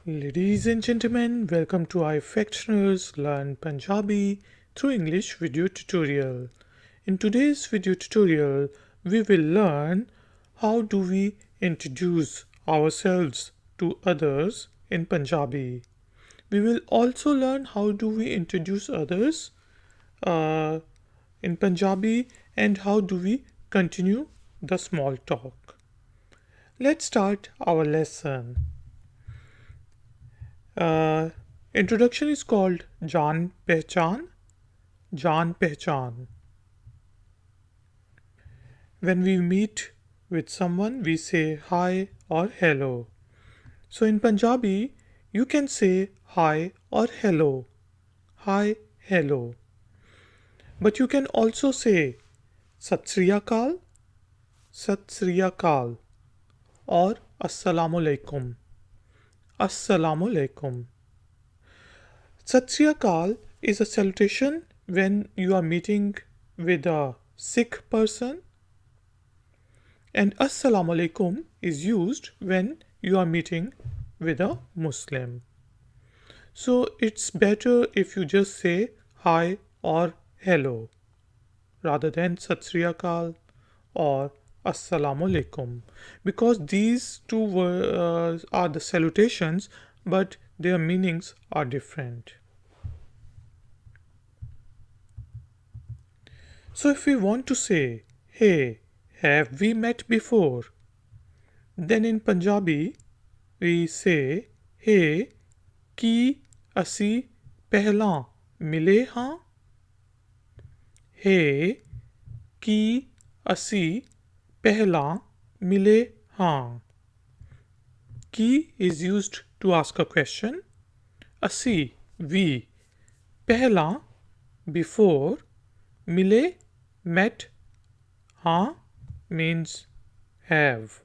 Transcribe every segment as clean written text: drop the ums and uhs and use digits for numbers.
Ladies and gentlemen, welcome to iFactioners Learn Punjabi through English video tutorial. In today's video tutorial, we will learn how do we introduce ourselves to others in Punjabi. We will also learn how do we introduce others uh, in Punjabi and how do we continue the small talk. Let's start our lesson. Uh, Introduction is called Jaan Pehchan. Jaan Pehchan. When we meet with someone, we say hi or hello. So in Punjabi, you can say hi or hello. Hi, hello. But you can also say Sat Sri Akal, Sat Sri Akal, or Assalamu Alaikum. Assalamu Alaikum. Sat Sri Akal is a salutation when you are meeting with a Sikh person, and Assalamu Alaikum is used when you are meeting with a Muslim. So it's better if you just say hi or hello rather than Sat Sri Akal or Assalamu Alaikum, because these two are the salutations but their meanings are different. So if we want to say, hey, have we met before? Then in Punjabi, we say, hey, ਕੀ ਅਸੀਂ ਪਹਿਲਾਂ ਮਿਲੇ ਹਾਂ? Hey, ਕੀ ਅਸੀਂ ਪਹਿਲਾਂ ਮਿਲੇ ਹਾਂ? Ki is used to ask a question. ਅਸੀਂ, we. ਪਹਿਲਾਂ, before. Mile, met. Ha means have.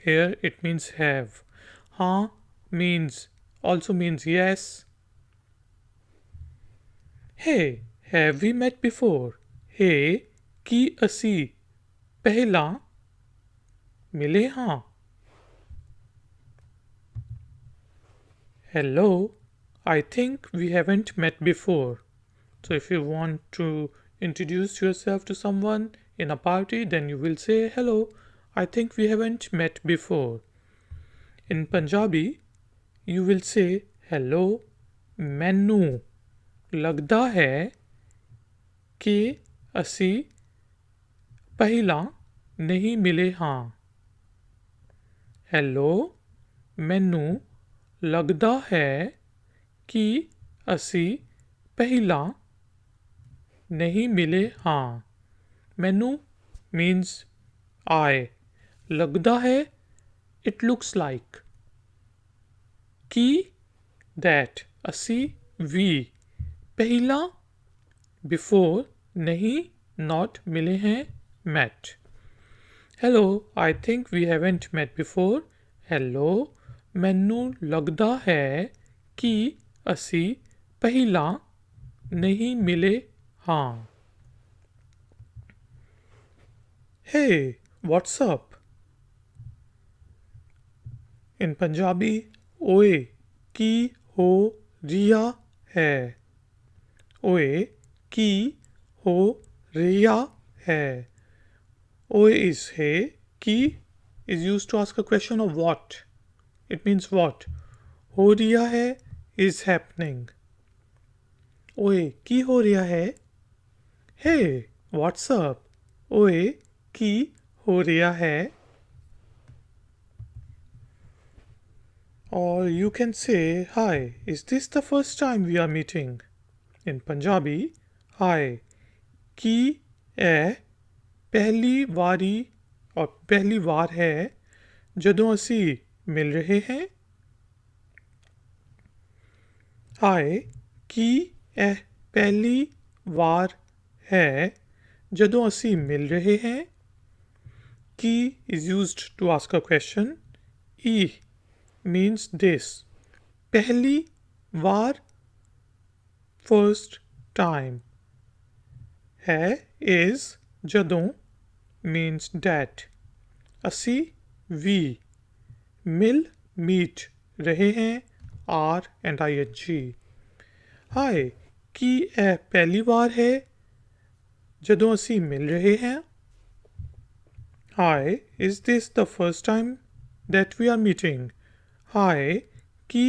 Here it means have. Ha also means yes. Hey, have we met before? Hey, ਕੀ ਅਸੀਂ ਪਹਿਲਾਂ ਮਿਲੇ ਹਾਂ? Hello, I think we haven't met before. So if you want to introduce yourself to someone in a party, then you will say, hello, I think we haven't met before. In Punjabi, you will say, hello, ਮੈਨੂੰ ਲੱਗਦਾ ਹੈ ਕਿ ਅਸੀਂ ਪਹਿਲਾਂ ਨਹੀਂ ਮਿਲੇ ਹਾਂ. Hello, ਮੈਨੂੰ ਲੱਗਦਾ ਹੈ ਕਿ ਅਸੀਂ ਪਹਿਲਾਂ ਨਹੀਂ ਮਿਲੇ ਹਾਂ. ਮੈਨੂੰ means I. ਲੱਗਦਾ ਹੈ, it looks like. ਕਿ that ਅਸੀਂ we. ਪਹਿਲਾਂ before ਨਹੀਂ not ਮਿਲੇ हैं met. Hello, I think we haven't met before. Hello, ਮੈਨੂੰ ਲੱਗਦਾ ਹੈ ਕਿ ਅਸੀਂ ਪਹਿਲਾਂ ਨਹੀਂ ਮਿਲੇ ਹਾਂ. Hey, what's up? In Punjabi, ਓਏ ਕੀ ਹੋ ਰਿਹਾ ਹੈ? ਓਏ ਕੀ ਹੋ ਰਿਹਾ ਹੈ? Oi is hey. Ki is used to ask a question of what. It means what. Ho riya hai is happening. Oi, ki ho riya hai? Hey, what's up? Oi, ki ho riya hai? Or you can say, hi, is this the first time we are meeting? In Punjabi, hi, ki eh ਪਹਿਲੀ ਵਾਰੀ ਔਰ ਪਹਿਲੀ ਵਾਰ ਹੈ ਜਦੋਂ ਅਸੀਂ ਮਿਲ ਰਹੇ हैं? ਹਾਏ, ਕੀ ਇਹ ਪਹਿਲੀ ਵਾਰ ਹੈ ਜਦੋਂ ਅਸੀਂ ਮਿਲ ਰਹੇ हैं? ਕੀ is used to ask a question. E means this. ਪਹਿਲੀ ਵਾਰ, first time. है is ਜਦੋਂ means that. ਅਸੀਂ we. ਮਿਲ meet ਰਹੇ हैं. R and ing. Hi, ਕੀ ਇਹ ਪਹਿਲੀ ਵਾਰ ਹੈ ਜਦੋਂ ਅਸੀਂ ਮਿਲ ਰਹੇ ਹਾਂ? Hi, is this the first time that we are meeting? Hi, ਕੀ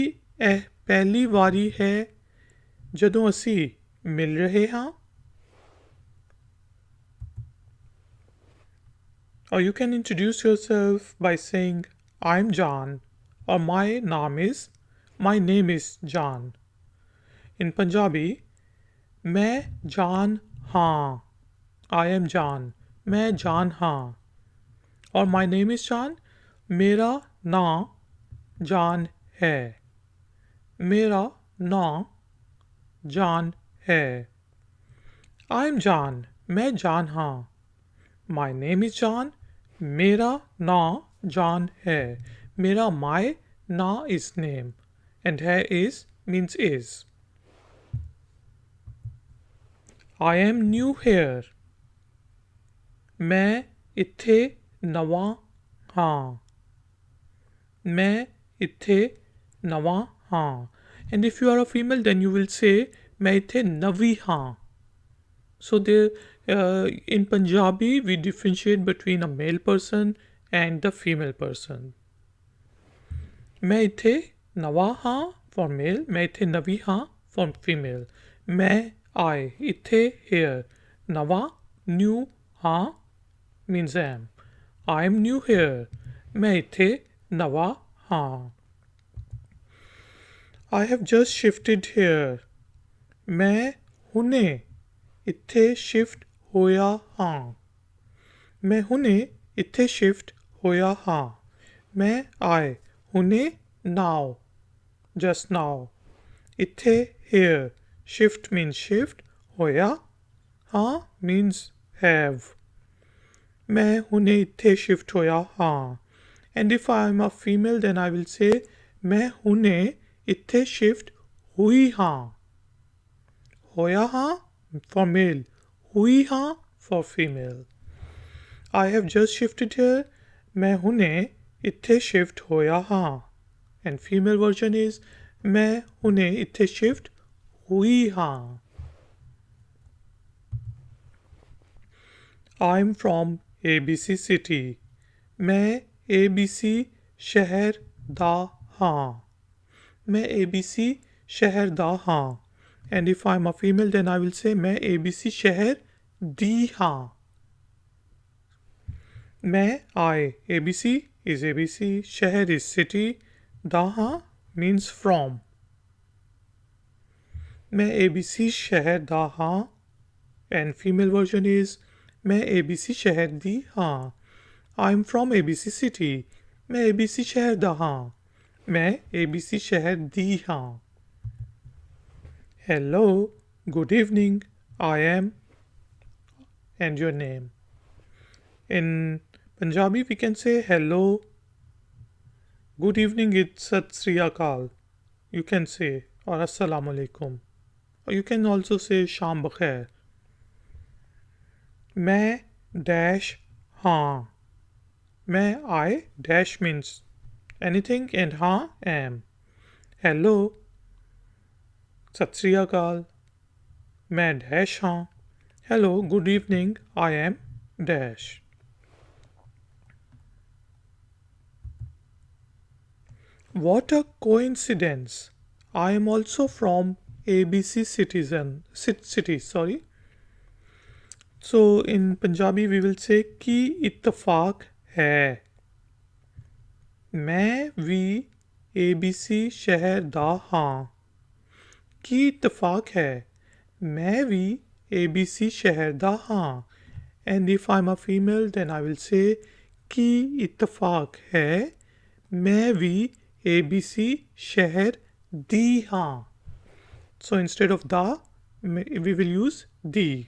ਇਹ ਪਹਿਲੀ ਵਾਰੀ ਹੈ ਜਦੋਂ ਅਸੀਂ ਮਿਲ ਰਹੇ ਹਾਂ? Or you can introduce yourself by saying I'm John or my name is John. In Punjabi, मैं जान हाँ. I am John. मैं जान हाँ. और my name is John. मेरा नाम जान है. मेरा नाम जान है. I'm John. मैं जान हाँ. My name is John. मेरा नाम जान है. मेरा my ना is name and है is means is. I am new here. मैं इत्थे नवा हाँ. मैं इत्थे नवा हाँ. And if you are a female, then you will say मैं इत्थे नवी हाँ. So in Punjabi, we differentiate between a male person and the female person. मैं इत्थे नवा हाँ for male, मैं इत्थे नवी हाँ for female. मैं I इत्थे here. नवा new हाँ means am. I am new here. मैं इत्थे नवा हाँ. I have just shifted here. मैं हुने इत्थे शिफ्ट होया हाँ. मैं हुने इत्थे शिफ्ट होया हाँ. मैं आए हुने now just now. इत्थे here. Shift means shift. होया हाँ means have. मैं हुने इत्थे शिफ्ट होया हाँ. And if I am a female, then I will say मैं हुने इत्थे शिफ्ट हुई हाँ. होया हाँ for male. हुई हाँ for female. I have just shifted here. मैं हुने इत्थे शिफ्ट होया हाँ. And female version is मैं हुने इत्थे शिफ्ट हुई हाँ. I'm from ABC city. मैं ABC शहर दा हाँ. मैं ABC शहर दा हाँ. And if I'm a female, then I will say मैं ABC शहर दी हाँ. मैं I ABC is ABC, शहर is city, दा हाँ means from. मैं ABC शहर दा हाँ. And female version is मैं ABC शहर दी हाँ. I'm from ABC city. मैं ABC शहर दा हाँ. मैं ABC शहर दी हाँ. Hello, good evening, I am, and your name. In Punjabi, we can say hello, good evening, it's Sat Sri Akal. You can say, or Assalamu Alaikum. Or you can also say Sham Bakhair. मैं dash हाँ. मैं I dash means anything and हाँ am. Hello, Sat Sri Akal. मैं dash हाँ. Hello, good evening, I am dash. What a coincidence. I am also from ABC city. So in Punjabi we will say ki इत्तफाक है. मैं भी ABC शहर दा हाँ. की इत्तफाक है. मैं भी ABC शहर दा हाँ. And if I'm a female, then I will say की इत्तफाक है. मैं भी ABC शहर दी हाँ. So instead of da, we will use di.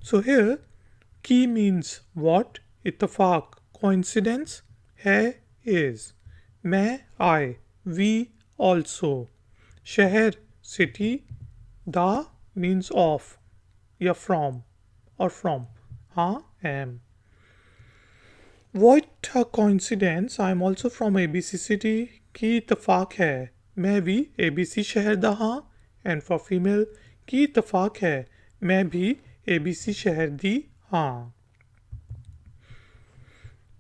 So here, ki means what, इत्तफाक coincidence, है is, मैं I, we also, शहर city, da means of, या from or from, हाँ am. What a coincidence, I am also from ABC city. की इत्तफाक है. मैं भी ABC शहर दा हाँ and for female की इतफाक है मैं भी ABC शहर दी हाँ.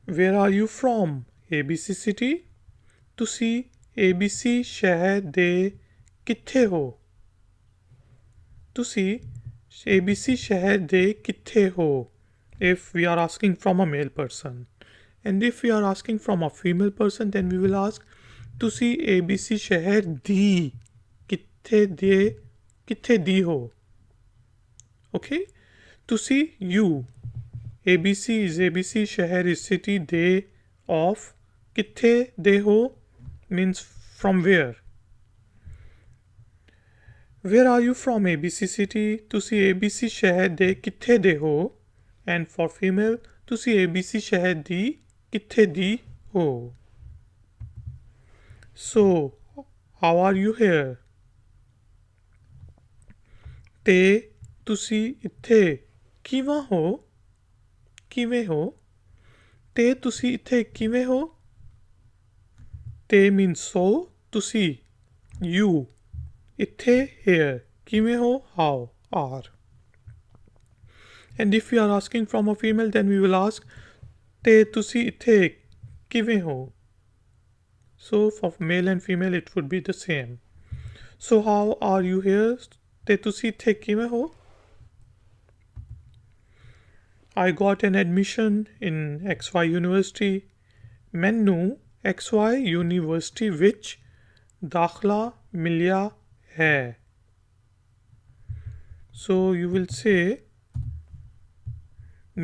Where are you from? ABC city. ਤੁਸੀਂ ABC ਸ਼ਹਿਰ ਦੇ ਕਿੱਥੇ ਹੋ? ਤੁਸੀਂ ABC ਸ਼ਹਿਰ ਦੇ ਕਿੱਥੇ ਹੋ? If we are asking from a male person. And if we are asking from a female person, then we will ask ਤੁਸੀਂ ABC ਸ਼ਹਿਰ ਦੀ ਕਿੱਥੇ ਦੀ ਹੋ? Okay? ਤੁਸੀਂ you. ABC is ABC ਸ਼ਹਿਰ is city ਦੇ of ਕਿੱਥੇ ਦੇ ਹੋ means from where. Where are you from ABC city? ਤੁਸੀਂ ABC ਸ਼ਹਿਰ ਦੇ ਕਿੱਥੇ ਦੇ ਹੋ? And for female ਤੁਸੀਂ ABC ਸ਼ਹਿਰ ਦੀ ਕਿੱਥੇ ਦੀ ਹੋ? So, how are you here? ਤੇ ਤੁਸੀਂ ਇੱਥੇ ਕਿਵੇਂ ਹੋ? ਕਿਵੇਂ ਹੋ? ਤੇ ਤੁਸੀਂ ਇੱਥੇ ਕਿਵੇਂ ਹੋ? ਤੇ means so, ਤੁਸੀਂ you ਇੱਥੇ here ਕਿਵੇਂ ਹੋ how are. And if we are asking from a female, then we will ask ਤੇ ਤੁਸੀਂ ਇੱਥੇ ਕਿਵੇਂ ਹੋ? So for male and female it would be the same. So how are you here? ਤੇ ਤੁਸੀਂ ਇੱਥੇ ਕਿਵੇਂ ਹੋ? I got an admission in XY University. ਮੈਨੂੰ XY University ਵਿੱਚ ਦਾਖਲਾ ਮਿਲਿਆ ਹੈ. So you will say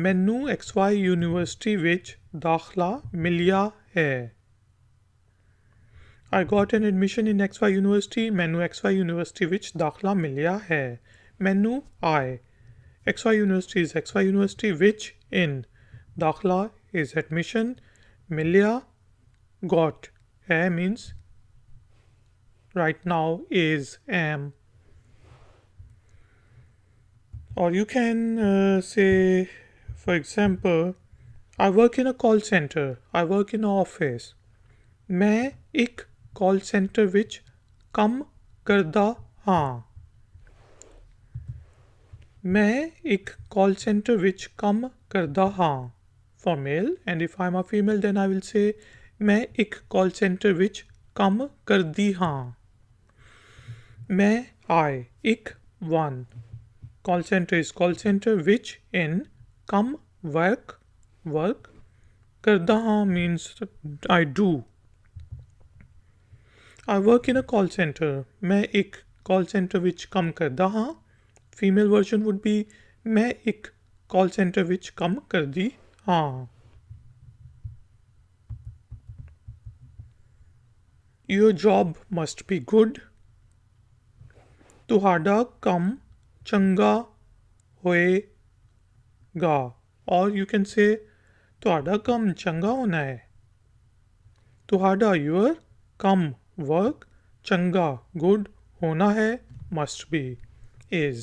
ਮੈਨੂੰ XY University ਵਿੱਚ ਦਾਖਲਾ ਮਿਲਿਆ ਹੈ. I got an admission in XY University. ਮੈਨੂੰ XY University ਵਿੱਚ ਦਾਖਲਾ ਮਿਲਿਆ ਹੈ. ਮੈਨੂੰ I. XY University is XY University which in. ਦਾਖਲਾ is admission. ਮਿਲਿਆ got. ਹੈ means right now is am. Or you can say, for example, I work in a call center. I work in an office. ਮੈਂ ਇੱਕ call centre ਵਿੱਚ ਕੰਮ ਕਰਦਾ ਹਾਂ. ਮੈਂ ਇੱਕ ਕਾਲ ਸੈਂਟਰ ਵਿੱਚ ਕੰਮ ਕਰਦਾ ਹਾਂ. For male, and if I'm a female, then I will say ਮੈਂ ਇੱਕ ਕਾਲ ਸੈਂਟਰ ਵਿੱਚ ਕੰਮ ਕਰਦੀ ਹਾਂ. ਮੈਂ I ਇੱਕ one. Call center is call center which in come work ਕਰਦਾ ਹਾਂ means I do. I work in a call center. ਮੈਂ ਇੱਕ call center ਵਿੱਚ ਕੰਮ ਕਰਦਾ ਹਾਂ. Female version would be ਮੈਂ ਇੱਕ call center ਵਿੱਚ ਕੰਮ ਕਰਦੀ ਹਾਂ. Your job must be good. ਤੁਹਾਡਾ ਕੰਮ ਚੰਗਾ ਹੋਏਗਾ. Or you can say ਤੁਹਾਡਾ ਕੰਮ ਚੰਗਾ ਹੋਣਾ ਹੈ. ਤੁਹਾਡਾ your ਕੰਮ work ਚੰਗਾ good ਹੋਣਾ ਹੈ must be is.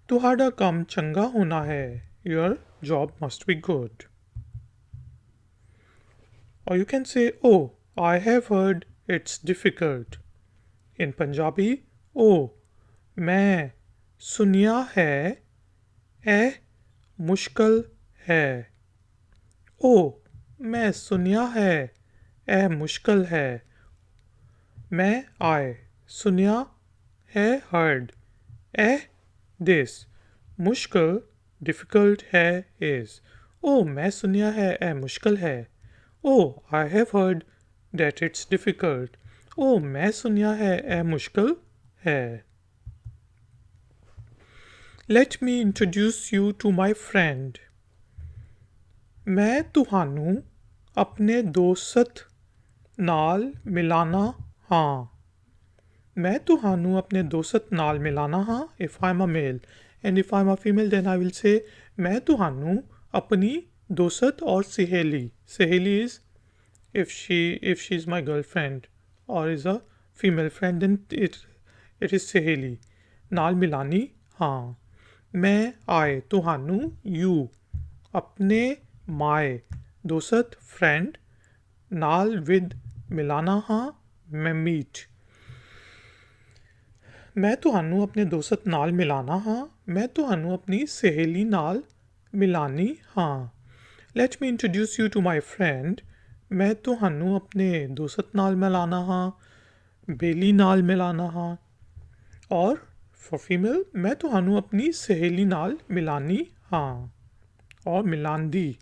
ਤੁਹਾਡਾ ਕੰਮ ਚੰਗਾ ਹੋਣਾ ਹੈ. Your job must be good. Or you can say oh I have heard it's difficult. In Punjabi oh ਮੈਂ ਸੁਣਿਆ ਹੈ ਇਹ ਮੁਸ਼ਕਲ ਹੈ. oh ਮੈਂ ਸੁਣਿਆ ਹੈ ਇਹ ਮੁਸ਼ਕਲ ਹੈ. ਮੈਂ I ਸੁਣਿਆ ਹੈ heard ਇਹ this ਮੁਸ਼ਕਲ difficult ਹੈ is. oh ਮੈਂ ਸੁਣਿਆ ਹੈ ਇਹ ਮੁਸ਼ਕਲ ਹੈ. oh I have heard that it's difficult. oh ਮੈਂ ਸੁਣਿਆ ਹੈ ਇਹ ਮੁਸ਼ਕਲ ਹੈ. Let me introduce you to my friend. ਮੈਂ ਤੁਹਾਨੂੰ ਆਪਣੇ ਦੋਸਤ ਨਾਲ ਮਿਲਾਨਾ ਹਾਂ. ਮੈਂ ਤੁਹਾਨੂੰ ਆਪਣੇ ਦੋਸਤ ਨਾਲ ਮਿਲਾਨਾ ਹਾਂ if I'm a male. And if I'm a female then I will say ਮੈਂ ਤੁਹਾਨੂੰ ਆਪਣੀ ਦੋਸਤ ਔਰ ਸਹੇਲੀ. ਸਹੇਲੀ is if she is my girlfriend or is a female friend then it is ਸਹੇਲੀ ਨਾਲ ਮਿਲਾਨੀ ਹਾਂ. ਮੈਂ I ਤੁਹਾਨੂੰ you ਆਪਣੇ my ਦੋਸਤ friend ਨਾਲ with ਮਿਲਾਨਾ ਹਾਂ ਮੈਂ meet। ਮੈਂ ਤੁਹਾਨੂੰ ਆਪਣੇ ਦੋਸਤ ਨਾਲ ਮਿਲਾਣਾ ਹਾਂ। ਮੈਂ ਤੁਹਾਨੂੰ ਆਪਣੀ ਸਹੇਲੀ ਨਾਲ ਮਿਲਾਨੀ ਹਾਂ। Let me introduce you to my friend। ਮੈਂ ਤੁਹਾਨੂੰ ਆਪਣੇ ਦੋਸਤ ਨਾਲ ਮਿਲਾਣਾ ਹਾਂ, ਬੇਲੀ ਨਾਲ ਮਿਲਾਣਾ ਹਾਂ। ਔਰ for female, ਮੈਂ ਤੁਹਾਨੂੰ ਆਪਣੀ ਸਹੇਲੀ ਨਾਲ ਮਿਲਾਨੀ ਹਾਂ or ਮਿਲਾਂਦੀ।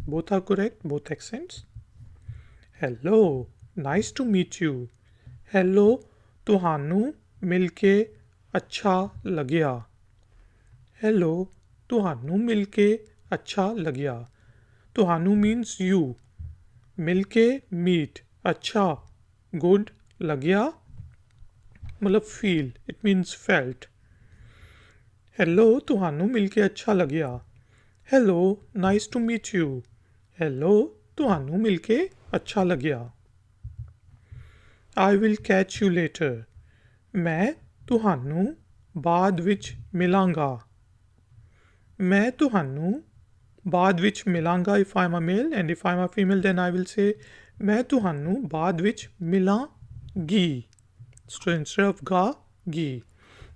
Both are correct, both accents। Hello, nice to meet you। Hello, ਤੁਹਾਨੂੰ ਮਿਲ ਕੇ ਅੱਛਾ ਲੱਗਿਆ। Hello, ਤੁਹਾਨੂੰ ਮਿਲ ਕੇ ਅੱਛਾ ਲੱਗਿਆ। ਤੁਹਾਨੂੰ means you। Mill K meet, ਅੱਛਾ good, ਲੱਗਿਆ ਮਤਲਬ feel, it means felt। Hello, ਤੁਹਾਨੂੰ ਮਿਲ ਕੇ ਅੱਛਾ ਲੱਗਿਆ। Hello, nice to meet you। Hello, ਤੁਹਾਨੂੰ ਮਿਲ ਕੇ ਅੱਛਾ ਲੱਗਿਆ। I will catch you later। ਮੈਂ ਤੁਹਾਨੂੰ ਬਾਅਦ ਵਿੱਚ ਮਿਲਾਂਗਾ। ਮੈਂ ਤੁਹਾਨੂੰ ਬਾਅਦ ਵਿੱਚ ਮਿਲਾਂਗਾ if I'm a male, and if I'm a female then I will say ਮੈਂ ਤੁਹਾਨੂੰ ਬਾਅਦ ਵਿੱਚ ਮਿਲਾਂਗੀ। So instead of ਗਾ, ਗੀ।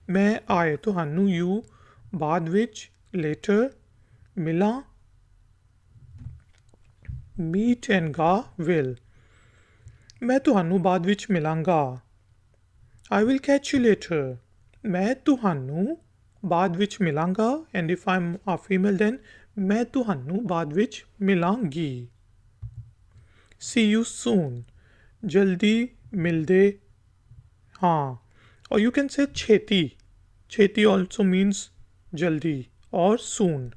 ਮੈਂ ਆਏ ਤੁਹਾਨੂੰ you ਬਾਅਦ ਵਿੱਚ later ਮਿਲਾਂ meet and ਗਾ will। ਮੈਂ ਤੁਹਾਨੂੰ ਬਾਅਦ ਵਿੱਚ ਮਿਲਾਂਗਾ। I will catch you later। ਮੈਂ ਤੁਹਾਨੂੰ ਬਾਅਦ ਵਿੱਚ ਮਿਲਾਂਗਾ and if I'm a female then ਮੈਂ ਤੁਹਾਨੂੰ ਬਾਅਦ ਵਿੱਚ ਮਿਲਾਂਗੀ। See you soon। ਜਲਦੀ ਮਿਲਦੇ ਹਾਂ। or you can say ਛੇਤੀ। ਛੇਤੀ also means ਜਲਦੀ or soon।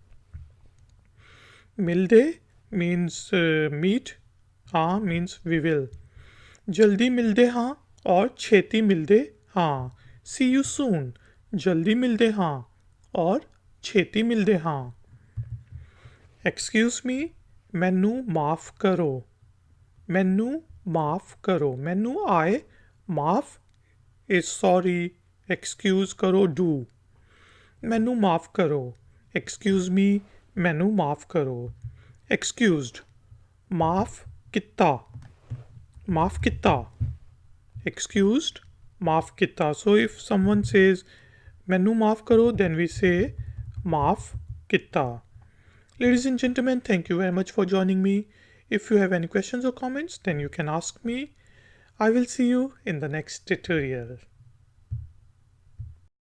ਮਿਲਦੇ means meet, ਹਾਂ means we will। ਜਲਦੀ ਮਿਲਦੇ ਹਾਂ ਔਰ ਛੇਤੀ ਮਿਲਦੇ ਹਾਂ। See you soon। ਜਲਦੀ ਮਿਲਦੇ ਹਾਂ ਔਰ ਛੇਤੀ ਮਿਲਦੇ ਹਾਂ। Excuse me, ਮੈਨੂੰ ਮਾਫ ਕਰੋ। ਮੈਨੂੰ ਮਾਫ ਕਰੋ। ਮੈਨੂੰ ਆਏ ਮਾਫ is sorry, excuse ਕਰੋ do। ਮੈਨੂੰ ਮਾਫ ਕਰੋ। Excuse me, ਮੈਨੂੰ ਮਾਫ ਕਰੋ। Excused, ਮਾਫ ਕੀਤਾ। ਮਾਫ ਕੀਤਾ। Excused, ਮਾਫ ਕੀਤਾ। So if someone says ਮੈਨੂੰ ਮਾਫ ਕਰੋ then we say ਮਾਫ ਕੀਤਾ। Ladies and gentlemen, thank you very much for joining me. If you have any questions or comments then you can ask me. I will see you in the next tutorial.